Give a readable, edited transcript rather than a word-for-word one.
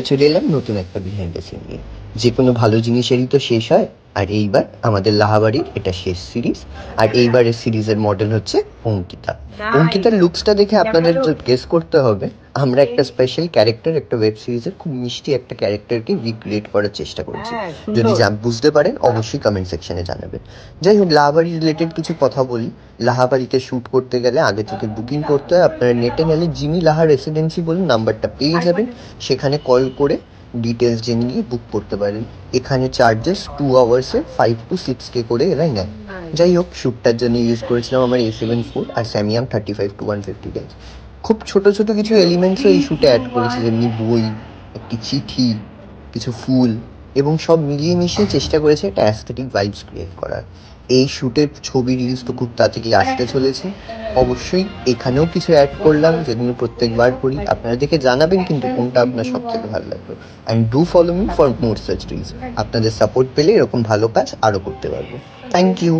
চলে এলাম নতুন একটা বিহাইন্ড দ্য সিন নিয়ে। যে কোনো ভালো জিনিসেরই তো শেষ হয়, আর এইবার আমাদের লাহাবাড়ির এটা শেষ সিরিজ। আর এইবারের সিরিজের মডেল হচ্ছে অঙ্কিতা। অঙ্কিতার লুকসটা দেখে আপনাদের গেস করতে হবে আমরা একটা স্পেশাল ক্যারেক্টার, একটা ওয়েব সিরিজের খুব মিষ্টি একটা ক্যারেক্টারকে রিক্রিয়েট করার চেষ্টা করছি। যদি বুঝতে পারেন অবশ্যই কমেন্ট সেকশনে জানাবেন। যাই হোক, লাহাবাড়ি রিলেটেড কিছু কথা বলি। লাহাবাড়িতে শ্যুট করতে গেলে আগে থেকে বুকিং করতে হয়। আপনারা নেটে গেলে জিমি লাহা রেসিডেন্সি বলে নাম্বারটা পেয়ে যাবেন, সেখানে কল করে ডিটেলস জেনে নিয়ে বুক করতে পারেন। এখানে চার্জেস 2 আওয়ার্সে 5 to 6K করে এরাই নেয়। যাই হোক, শ্যুটটার জন্য ইউজ করেছিলাম আমার A7 IV আর স্যামিয়াং 35 to 150 লেন্স। খুব ছোট ছোট কিছু এলিমেন্টসও এই শ্যুটে অ্যাড করেছি, যেমনি বই, একটি চিঠি, কিছু ফুল, এবং সব মিলিয়ে মিশিয়ে চেষ্টা করেছে একটা অ্যাস্থেটিক ভাইবস ক্রিয়েট করার। এই শ্যুটের ছবি রিলিজ তো খুব তাড়াতাড়ি আসতে চলেছে। অবশ্যই এখানেও কিছু অ্যাড করলাম, যেগুলো প্রত্যেকবার করি। আপনারা দেখে জানাবেন কিন্তু কোনটা আপনার সব থেকে ভালো লাগবে। And do follow me for more such reels. আপনাদের সাপোর্ট পেলে এরকম ভালো কাজ আরও করতে পারবো। Thank you.